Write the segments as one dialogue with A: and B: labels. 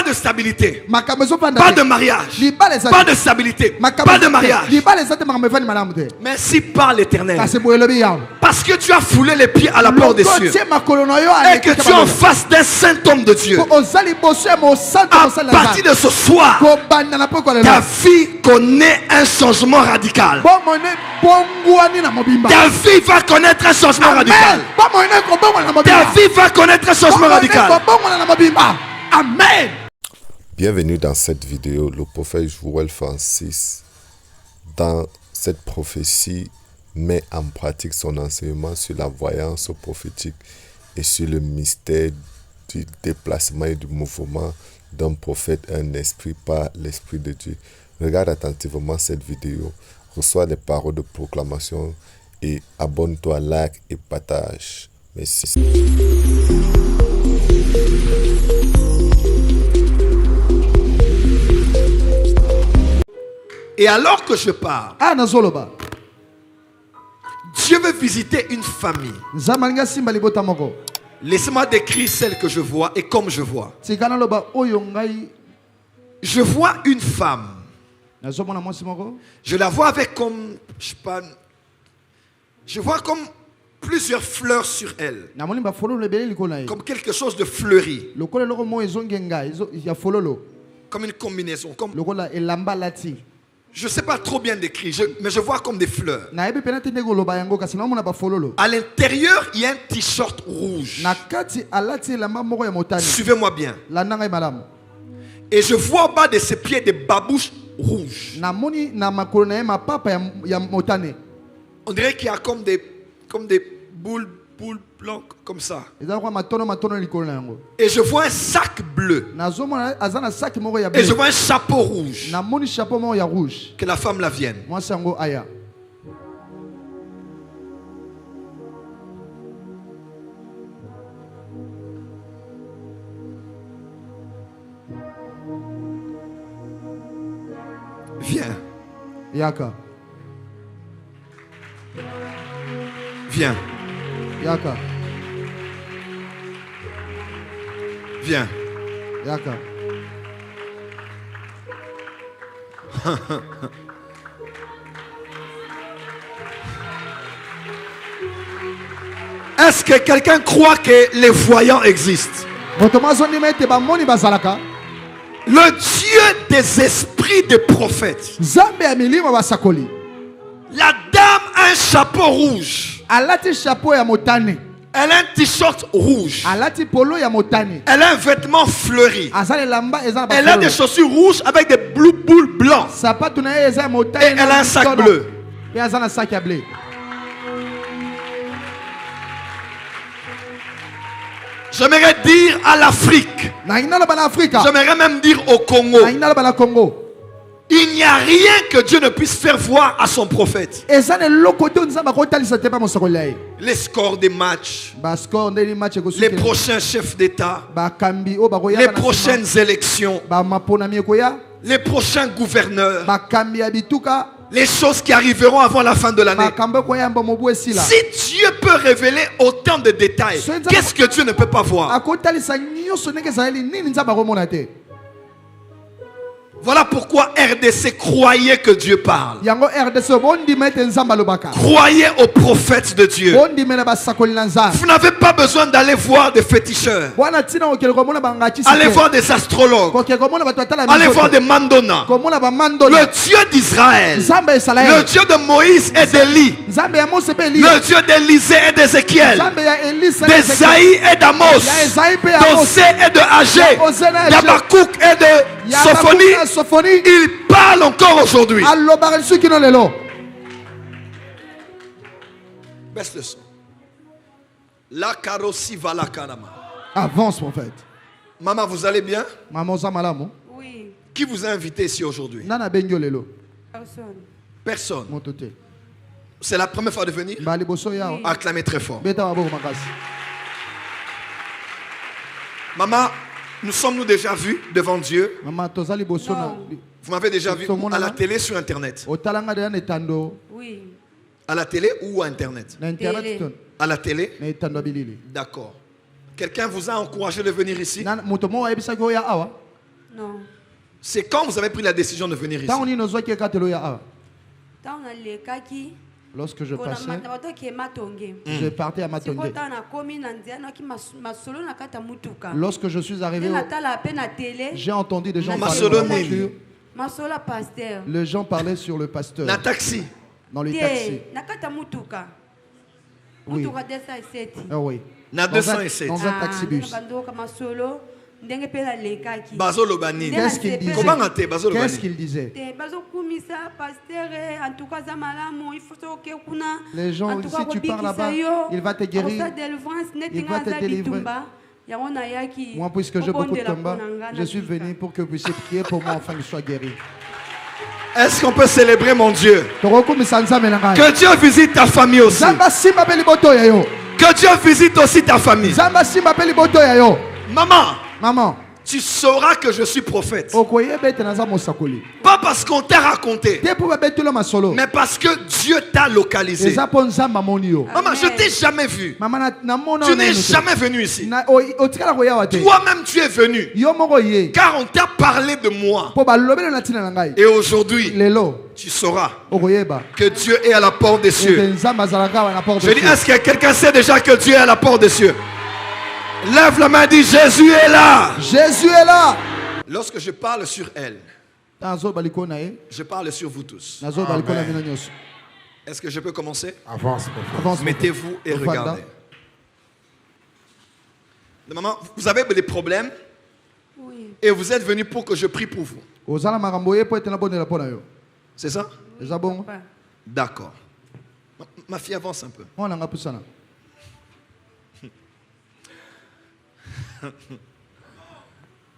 A: de stabilité. Pas de mariage. Pas de stabilité. Pas de mariage. Mais si par l'Éternel, parce que tu as foulé les pieds à la porte des cieux et que tu es en face d'un saint homme de Dieu, à partir de ce soir, ta vie connaît un changement radical. Ta vie va connaître un changement radical. Ta vie va connaître un changement radical. Amen.
B: Bienvenue dans cette vidéo. Le prophète Joël Francis, dans cette prophétie, met en pratique son enseignement sur la voyance prophétique et sur le mystère du déplacement et du mouvement d'un prophète, un esprit par l'Esprit de Dieu. Regarde attentivement cette vidéo, reçois les paroles de proclamation et abonne-toi, like et partage. Merci.
A: Et alors que je parle, Dieu veut visiter une famille. Laissez-moi décrire celle que je vois et comme je vois. Je vois une femme. Je la vois avec comme, je sais pas, je vois comme plusieurs fleurs sur elle. Comme quelque chose de fleuri. Comme une combinaison. Comme... Je ne sais pas trop bien décrire, mais je vois comme des fleurs. À l'intérieur, il y a un t-shirt rouge. Suivez-moi bien. Et je vois au bas de ses pieds des babouches rouges. On dirait qu'il y a comme des boules blancs comme ça. Et je vois un sac bleu. Et je vois un chapeau rouge. Que la femme la vienne. Viens.
C: Yaka.
A: Viens.
C: Yaka.
A: Viens.
C: Yaka.
A: Est-ce que quelqu'un croit que les voyants existent? Le Dieu des esprits de prophètes. La dame a un chapeau rouge. Elle a un t-shirt rouge. Elle a un vêtement fleuri. Elle a des chaussures rouges avec des boules blancs. Et elle a un sac bleu. J'aimerais dire à l'Afrique. J'aimerais même dire au Congo. Il n'y a rien que Dieu ne puisse faire voir à son prophète. Les scores des matchs, les prochains chefs d'État, les prochaines élections, les prochains gouverneurs, les choses qui arriveront avant la fin de l'année. Si Dieu peut révéler autant de détails, qu'est-ce que Dieu ne peut pas voir? Voilà pourquoi RDC croyait que Dieu parle. Croyez aux prophètes de Dieu. Vous n'avez pas besoin d'aller voir des féticheurs. Allez voir des astrologues. Allez voir des mandona. Le Dieu d'Israël. Le Dieu de Moïse et d'Élie. Le Dieu d'Élisée et d'Ézéchiel. D'Esaïe et d'Amos. d'Osée et de Agé. D'Abakouk et de Sophonie. Il parle encore aujourd'hui. Baisse le son. La karosi va la kanama.
C: Avance, mon fait.
A: Maman, vous allez bien?
D: Oui.
A: Qui vous a invité ici aujourd'hui?
D: Personne.
A: Personne. C'est la première fois de venir?
D: Oui.
A: Acclamez très fort. Maman, nous sommes-nous déjà vus devant Dieu?
D: Non.
A: Vous m'avez déjà vu à la télé, sur Internet?
D: Oui.
A: À la télé ou à Internet?
D: Télé.
A: À la télé? D'accord. Quelqu'un vous a encouragé de venir ici?
D: Non.
A: C'est quand vous avez pris la décision de venir ici.
C: Lorsque je passais, je partais à Matongé. Lorsque je suis arrivé, j'ai entendu des gens parler de la voiture. Les gens parlaient sur le pasteur.
A: Dans le taxi.
C: Dans les taxis. Oui. Ah oui. Dans un taxi-bus. Qu'est-ce qu'il disait? Qu'est-ce qu'il disait? Les gens, si tu pars là-bas, il va te guérir. Il va te délivrer. Moi, puisque j'ai beaucoup de combats, je suis venu pour que vous puissiez prier pour moi afin que je sois guéri.
A: Est-ce qu'on peut célébrer mon Dieu? Que Dieu visite ta famille aussi. Que Dieu visite aussi ta famille. Maman, tu sauras que je suis prophète. Pas parce qu'on t'a raconté, mais parce que Dieu t'a localisé. Maman, je t'ai jamais vu. Tu n'es jamais venu ici. Toi-même, tu es venu. Car on t'a parlé de moi. Et aujourd'hui, tu sauras que Dieu est à la porte des cieux. Je dis, est-ce que quelqu'un sait déjà que Dieu est à la porte des cieux? Lève la main et dis, Jésus est là.
C: Jésus est là.
A: Lorsque je parle sur elle, je parle sur vous tous. Est-ce que je peux commencer?
C: Avance.
A: Mettez-vous et regardez. Maman, vous avez des problèmes?
D: Oui.
A: Et vous êtes venu pour que je prie pour vous. C'est ça? D'accord. Ma fille, avance un peu.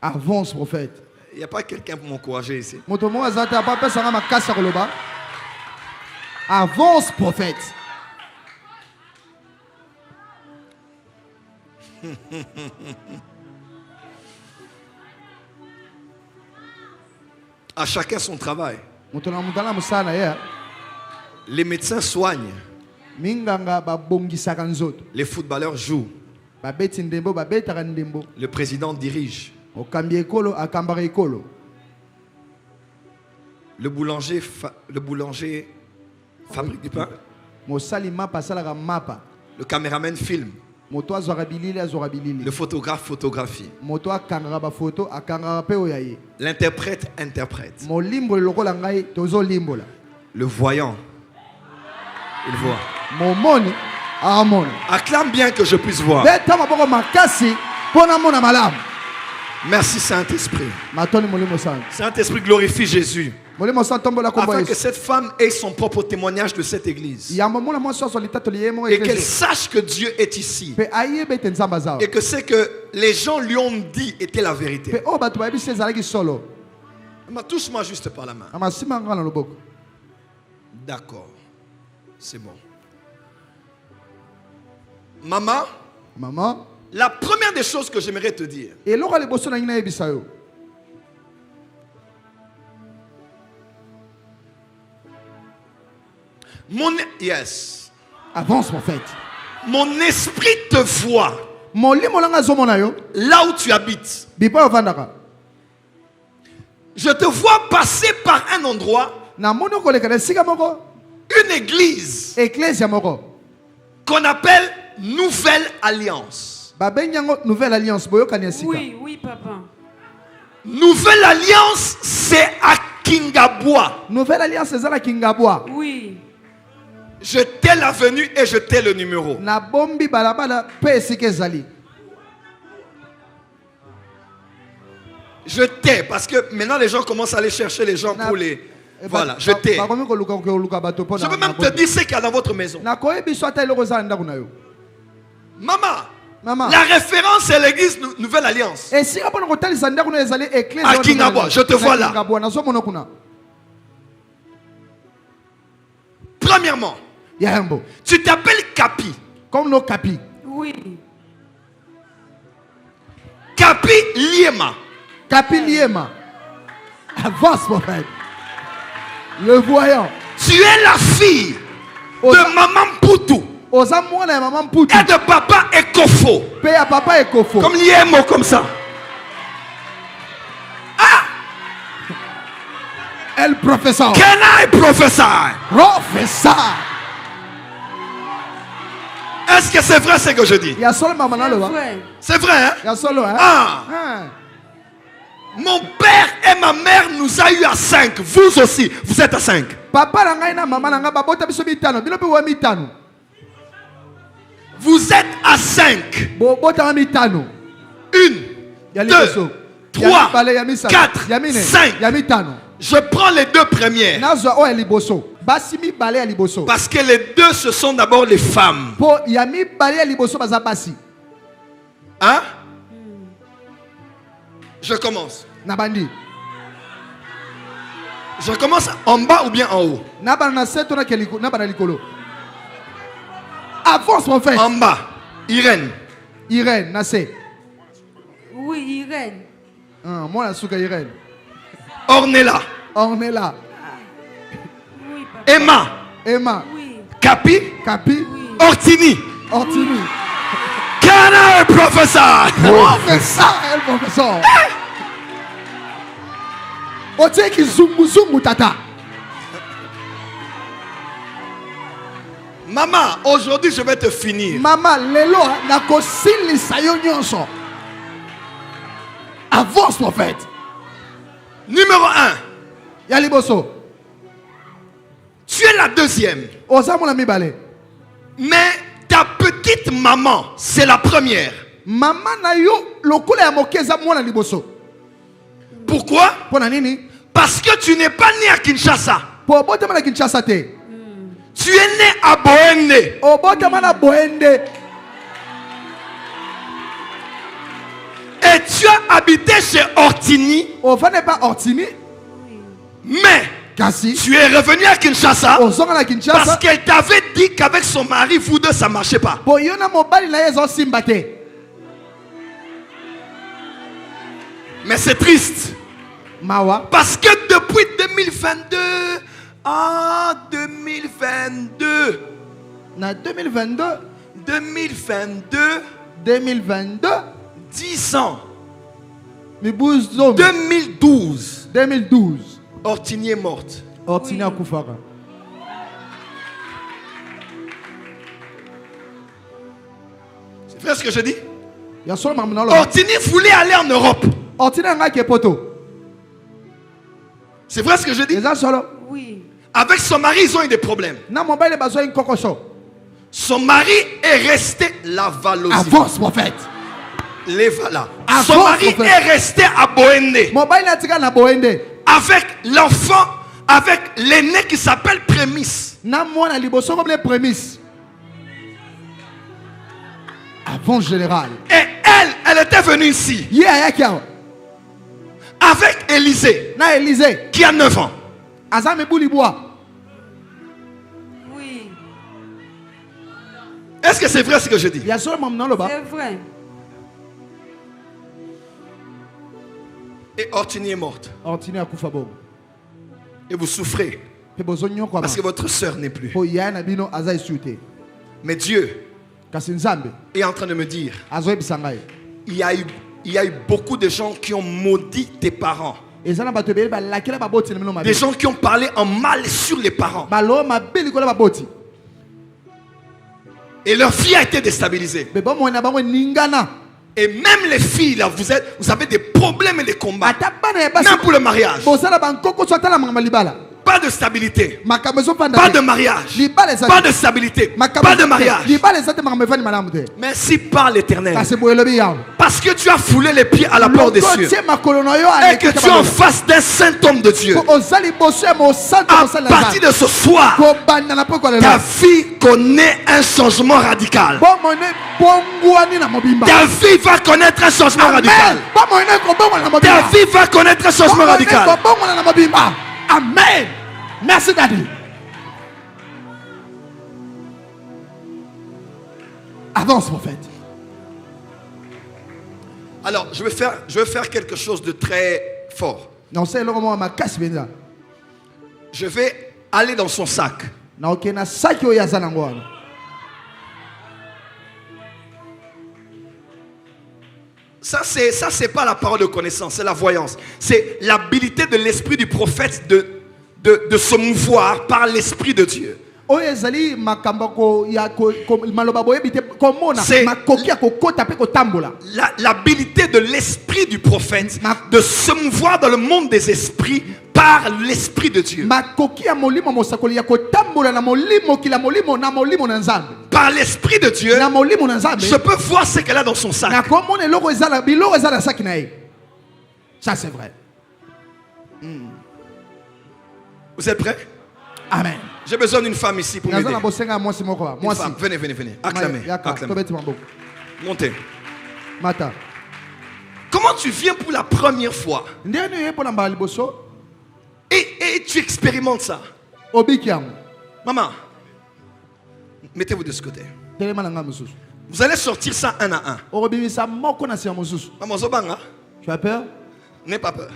C: Avance, prophète.
A: Il n'y a pas quelqu'un pour m'encourager ici.
C: Avance, prophète.
A: À chacun son travail. Les médecins soignent. Les footballeurs jouent. Le président dirige. Le boulanger fabrique du pain. Le caméraman filme. Le photographe photographie. L'interprète interprète. Le voyant, il voit. Acclame bien que je puisse voir. Merci Saint-Esprit. Saint-Esprit glorifie Jésus. Afin que cette femme ait son propre témoignage de cette église. Et qu'elle sache que Dieu est ici. Et que ce que les gens lui ont dit était la vérité. Touche-moi juste par la main. D'accord. C'est bon. Maman, la première des choses que j'aimerais te dire,
C: avance, mon fait.
A: Mon esprit te voit là où tu habites. Je te vois passer par un endroit, une église qu'on appelle Nouvelle Alliance.
D: Oui, papa.
A: Nouvelle Alliance, c'est à Kingabois.
C: Nouvelle Alliance, c'est à Kingabois.
D: Oui.
A: Je t'ai la venue et je t'ai le numéro. Je t'ai, parce que maintenant les gens commencent à aller chercher les gens pour les... Voilà, je t'ai. Je peux même te dire ce qu'il y a dans votre maison. Maman, la référence c'est l'église Nouvelle Alliance. À Kingabois, je te vois là. Premièrement, tu t'appelles Kapi.
C: Comme nos Kapi.
D: Oui.
A: Kapi Liema.
C: Kapi Liema. Avance, mon frère. Le voyant.
A: Tu es la fille de Maman Poutou. Et de papa Ekofo.
C: Papa Ekofo.
A: Comme Liemo, comme ça. Ah! Elle prophétise.
B: Can I prophesy?
A: Prophesy.
B: Est-ce que c'est vrai ce que je dis?
A: C'est vrai, hein?
B: Mon père et ma mère nous a eu à 5. Vous aussi, vous êtes à 5.
A: Papa na maman
B: vous êtes à 5. 1, 2, 3, 4, 5. Je prends les deux premières. Parce que les deux, ce sont d'abord les femmes. Hein? Je commence. Je commence en bas ou bien en haut?
A: Avance, mon frère.
B: En bas. Irène.
A: Irène, Nassé.
D: Oui, Irène.
A: Moi, la souka Irène.
B: Ornella.
A: Ornella.
D: Oui, papa.
B: Emma.
A: Emma.
D: Oui.
B: Capi.
A: Capi.
D: Oui.
B: Ortini.
A: Ortini.
B: Can I prophesy?
A: Professeur, professeur. Otie ki zungu zungu tata.
B: Maman, aujourd'hui je vais te finir.
A: Maman, lelo na kosili sayo nyonso. Avance, prophète.
B: Numéro 1.
A: Yaliboso.
B: Tu es la deuxième.
A: Osa mon ami balé.
B: Mais ta petite maman, c'est la première.
A: Maman na yo lokula ya mokeza mwana liboso.
B: Pourquoi?
A: Pona nini?
B: Parce que tu n'es pas né à Kinshasa.
A: Po botama na Kinshasa te.
B: Tu es né à Boende.
A: O botama na Boende.
B: Et tu as habité chez Ortini.
A: O va ne pas Ortini.
B: Mais
A: Kasi.
B: Tu es revenu à Kinshasa.
A: Kinshasa.
B: Parce qu'elle t'avait dit qu'avec son mari, vous deux, ça ne marchait pas. Mais c'est triste.
A: Mawa.
B: Parce que depuis 2022, ah, 2022.
A: Na 2022.
B: 2022. 10 ans.
A: 2012.
B: Ortini est morte.
A: Ortini a koufara.
B: C'est vrai ce que je dis?
A: Ortini
B: voulait aller en Europe.
A: Ortini a qui poto.
B: C'est vrai ce que je dis?
D: Oui.
B: Avec son mari, ils ont eu des problèmes. Son mari est resté la Valosie.
A: Avance, prophète.
B: Levala. Son mari est resté à Boende. Avec l'enfant, avec l'aîné qui s'appelle Prémisse.
A: Avance général.
B: Et elle était venue ici. Avec Élisée. Qui a 9 ans.
D: Oui.
B: Est-ce que c'est vrai ce que je dis?
D: C'est vrai.
B: Et Ortini est morte. Et vous souffrez. Parce que votre soeur n'est plus. Mais Dieu est en train de me dire, il y a eu beaucoup de gens qui ont maudit tes parents. Des gens qui ont parlé en mal sur les parents. Et leur fille a été déstabilisée. Et même les filles là, vous avez des problèmes et des combats. Même pour le mariage. Pas de stabilité. Pas de mariage. Pas de stabilité. Pas de mariage. Mais si par l'Éternel. Parce que tu as foulé les pieds à la porte des cieux. Et que tu es en face d'un saint homme de Dieu. À partir de ce soir, ta vie connaît un changement radical. Ta vie va connaître un changement radical. Ta vie va connaître un changement radical.
A: Amen. Merci, Daddy. Avance, prophète.
B: Alors, je vais faire quelque chose de très fort. Je vais aller dans son sac. Ça, c'est pas la parole de connaissance, c'est la voyance. C'est l'habilité de l'esprit du prophète
A: de se mouvoir par l'Esprit de Dieu. C'est l'habilité de l'esprit du prophète de se mouvoir dans le monde des esprits par l'Esprit de Dieu. Par l'Esprit de Dieu, je peux voir ce qu'elle a dans son sac.
C: Ça c'est vrai.
A: Vous êtes prêts?
C: Amen.
A: J'ai besoin d'une femme ici pour m'aider.
C: Moi,
A: Venez. Acclamez. Montez.
C: Mata.
A: Comment tu viens pour la première fois et tu expérimentes ça? Maman, mettez-vous de ce côté. Vous allez sortir ça un à un. Maman, Zobanga.
C: Tu as peur?
A: N'aie pas peur.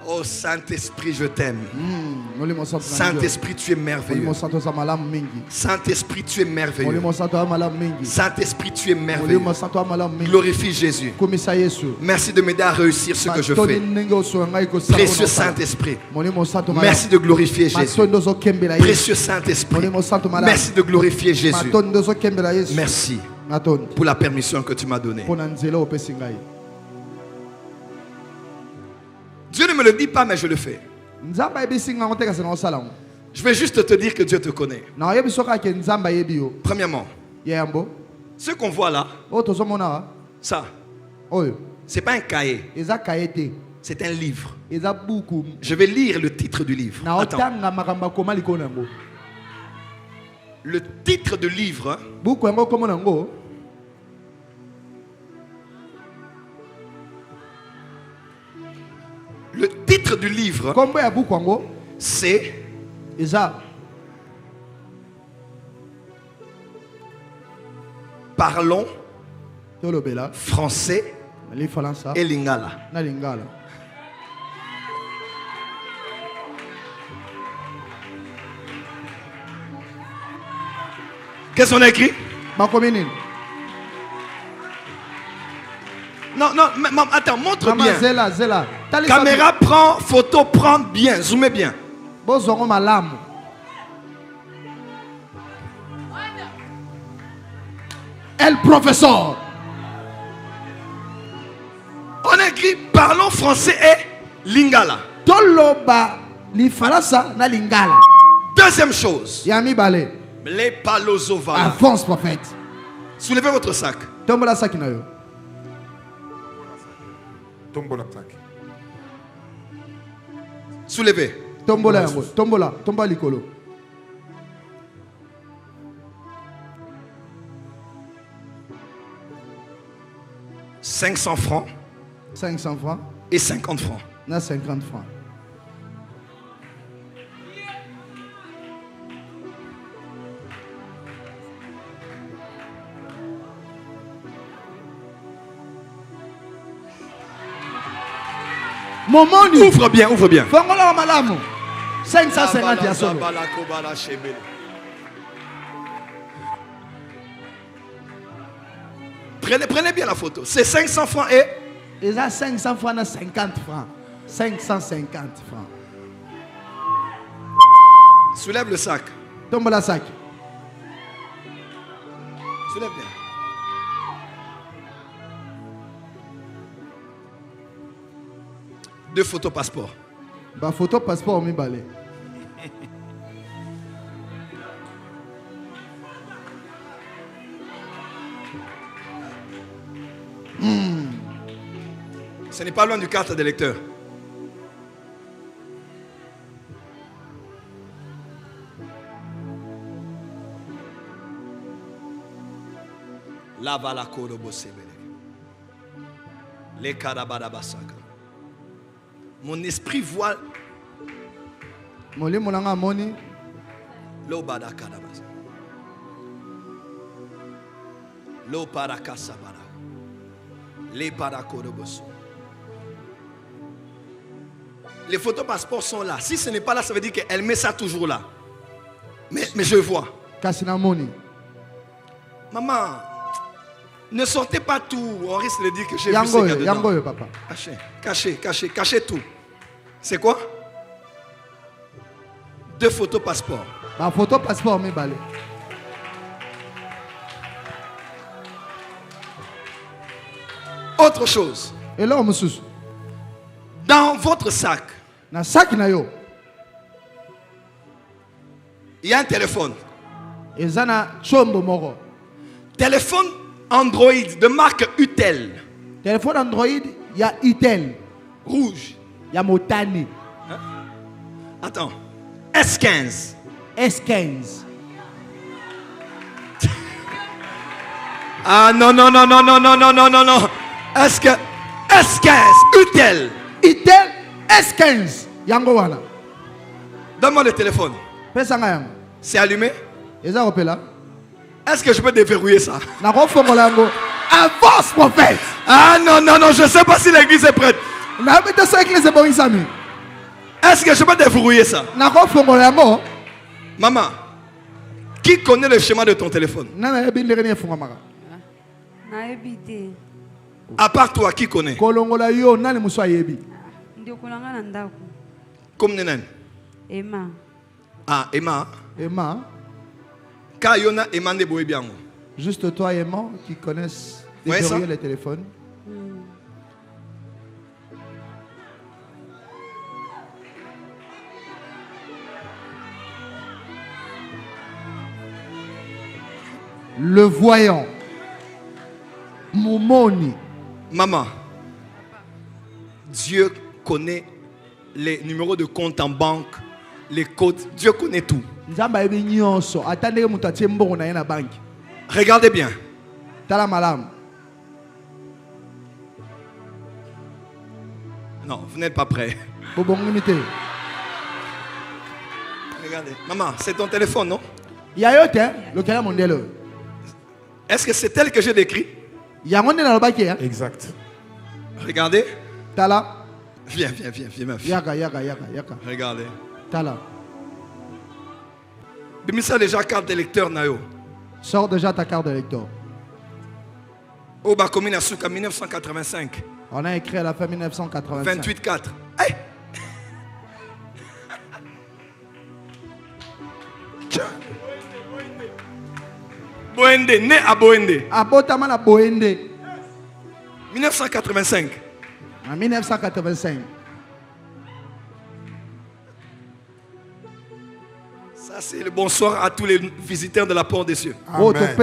A: Oh Saint-Esprit, je t'aime. Saint-Esprit, tu es merveilleux. Saint-Esprit, tu es merveilleux. Saint-Esprit, tu es merveilleux. Glorifie Jésus. Merci de m'aider à réussir ce que je fais. Précieux Saint-Esprit, merci de glorifier Jésus. Précieux Saint-Esprit, merci de glorifier Jésus. Merci pour la permission que tu m'as donnée. Dieu ne me le dit pas, mais je le fais. Je vais juste te dire que Dieu te connaît. Premièrement, ce qu'on voit là, ça, c'est pas un cahier, c'est un livre. Je vais lire le titre du livre. Attends. Le titre du livre, le titre du livre, c'est Parlons français et lingala. Qu'est-ce qu'on a écrit? Non, attends, montre bien. Caméra, prend, photo, prend bien, zoomez bien.
C: El professeur.
A: On a écrit Parlons français et lingala. Deuxième chose. Les palozovala.
C: Avance, prophète.
A: Soulevez votre sac. Soulevez.
C: Tombola likolo.
A: 500 francs.
C: 500 francs.
A: Et 50 francs.
C: 50 francs.
A: Ouvre bien.
C: 550 ya solo.
A: Prenez bien la photo. C'est 500 francs et...
C: Ils ont 500 francs, 50 francs. 550 francs.
A: Soulève le sac.
C: Tombe la sac.
A: Soulève bien. Deux photos passeport.
C: Bah photo passeport mi balé.
A: Ce n'est pas loin du carte d'électeur. La balako de Bossebele. Les Karabadabasaka. Mon esprit voit. L'obada Kadabas. L'oparakasabara. Les Parakorobos. Les photos passeports sont là. Si ce n'est pas là, ça veut dire qu'elle met ça toujours là. Mais je vois.
C: Kassinamoni.
A: Maman, Ne sortez pas tout. On risque de dire que j'ai vu ce qu'il y a dedans. Papa. Cachez tout. C'est quoi? 2 photos passeport.
C: Ma photo passeport, mais balé.
A: Autre chose.
C: Et là, monsieur.
A: Dans votre sac.
C: Dans sac na yo.
A: Il y a un téléphone.
C: Et ça na chombo moro.
A: Téléphone Android de marque Utel.
C: Téléphone Android, il y a Utel.
A: Rouge.
C: Il y a Motani.
A: Hein? Attends. S15.
C: S15.
A: Ah non. S15. Utel.
C: Utel S15. Yango wana.
A: Donne-moi le téléphone. C'est allumé? Est-ce que je peux déverrouiller ça?
C: Avance, prophète.
A: Ah non, je ne sais pas si l'église est prête. Est-ce que je peux déverrouiller ça? Maman, qui connaît le schéma de ton téléphone? À part toi, qui connaît? Comme Nénen.
D: Emma.
A: Ah, Emma.
C: Juste toi et Emma qui connaissent les téléphones. Le voyant. Momoni.
A: Maman, Dieu connaît les numéros de compte en banque, les codes. Dieu connaît tout. Regardez bien. Non, vous n'êtes pas prêts. Regardez. Maman, c'est ton téléphone, non? Est-ce que c'est tel que j'ai décrit?
C: Exact.
A: Regardez.
C: Tala.
A: Viens, ma fille. Regardez.
C: Tala.
A: Bimisa déjà carte d'électeur nayo.
C: Sors déjà ta carte d'électeur.
A: Oba Komina Souka 1985.
C: On a écrit à la fin 1985.
A: 28-4. Hey! Boende, né à Boende.
C: Abotama na Boende.
A: 1985.
C: En 1985.
A: Ça, c'est le bonsoir à tous les visiteurs de la porte des cieux.
C: Amen.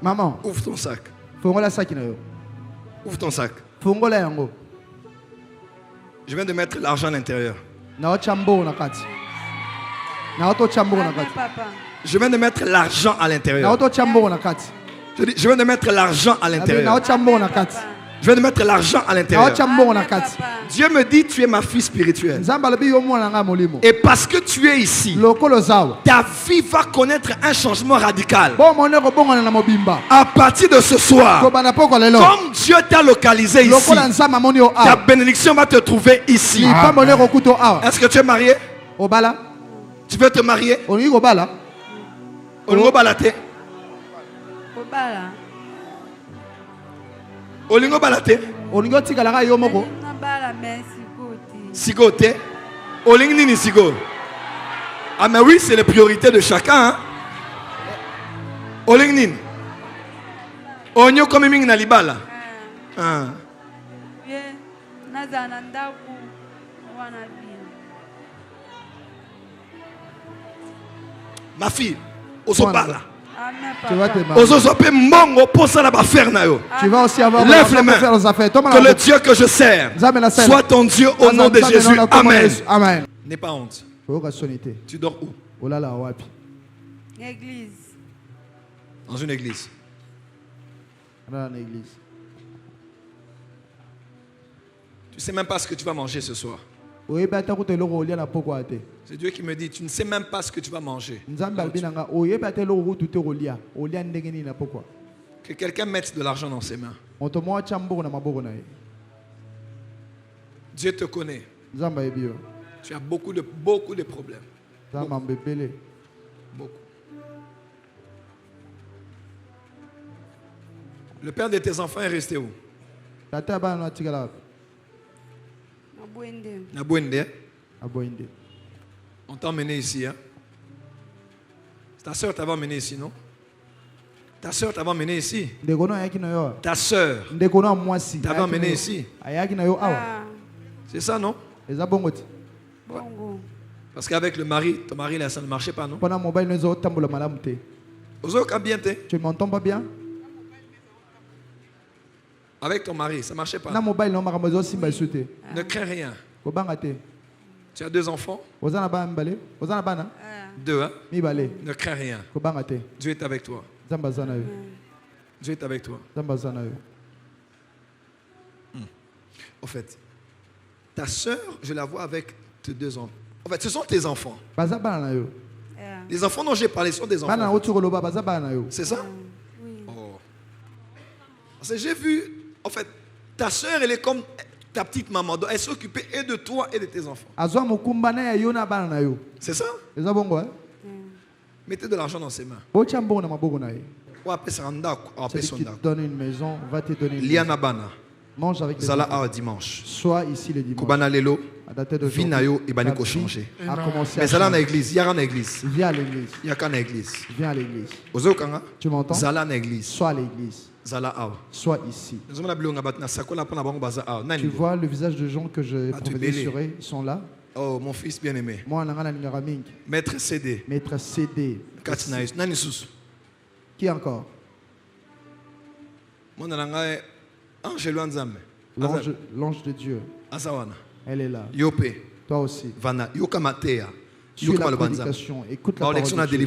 A: Maman, ouvre ton sac. Ouvre ton sac. Je viens de mettre l'argent à l'intérieur. Je viens de mettre l'argent à l'intérieur. Je viens de mettre l'argent à l'intérieur. Je viens de mettre l'argent à l'intérieur. Dieu me dit, tu es ma fille spirituelle. Et parce que tu es ici, ta vie va connaître un changement radical. À partir de ce soir, comme Dieu t'a localisé ici, ta bénédiction va te trouver ici. Est-ce que tu es marié? Tu veux te marier? Olingo balate.
C: Olingo tikalaka yo moko.
A: Sigote. Olingo nini sigo. Ah mais oui, c'est les priorités de chacun. Hein? Olingo nini. Onyo comme mingi na libala. Ah. Ma fille, Osobala.
C: Tu vas aussi avoir
A: lève les mains. Que le Dieu que je sers soit ton Dieu au nom de Jésus. Amen.
C: Amen.
A: N'aie pas honte. Tu dors où?
D: Église.
A: Dans une église. Tu ne sais même pas ce que tu vas manger ce soir. C'est Dieu qui me dit, tu ne sais même pas ce que tu vas manger. Que quelqu'un mette de l'argent dans ses mains. Dieu te connaît. Tu as beaucoup de problèmes. Beaucoup. Le père de tes enfants est resté où? Nabouende. On t'a emmené ici. Hein? Ta soeur t'avait emmené ici, non? Ta soeur t'avait emmené ici. Ta soeur t'avait emmené ici. C'est ça, non? Parce qu'avec le mari, ton mari là, ça ne marchait pas, non?
C: Tu m'entends pas bien?
A: Avec ton mari, ça ne marchait pas. Ne crains rien. Tu as 2 enfants? 2, hein? Ne crains rien. Dieu est avec toi. Dieu est avec toi. En fait, ta soeur, je la vois avec tes 2 enfants. En fait, ce sont tes enfants. Les enfants dont j'ai parlé sont des enfants. C'est ça? Oh. Parce que j'ai vu, en fait, ta soeur, elle est comme ta petite maman. Elle s'occupait et de toi et de tes enfants. C'est ça? Mettez de l'argent dans ses mains.
C: Si tu te donnes une maison, va te donner une maison. Mange avec les
A: enfants. Dimanche.
C: Sois ici le dimanche. À dater de
A: changer.
C: Mais
A: ça là dans l'église, il y a une église.
C: Viens à l'église.
A: Il y a qu'une église.
C: Viens à l'église.
A: Tu
C: m'entends?
A: Sois à l'église.
C: Sois ici. Tu vois le visage de gens que je prophétisé sur eux, ils sont là.
A: Oh, mon fils bien-aimé. Maître CD.
C: Maître CD. Qui encore? L'ange de Dieu. Elle est là.
A: Yope.
C: Toi aussi.
A: Vana. Yokamatea.
C: Suis la prédication. Écoute la parole de Dieu.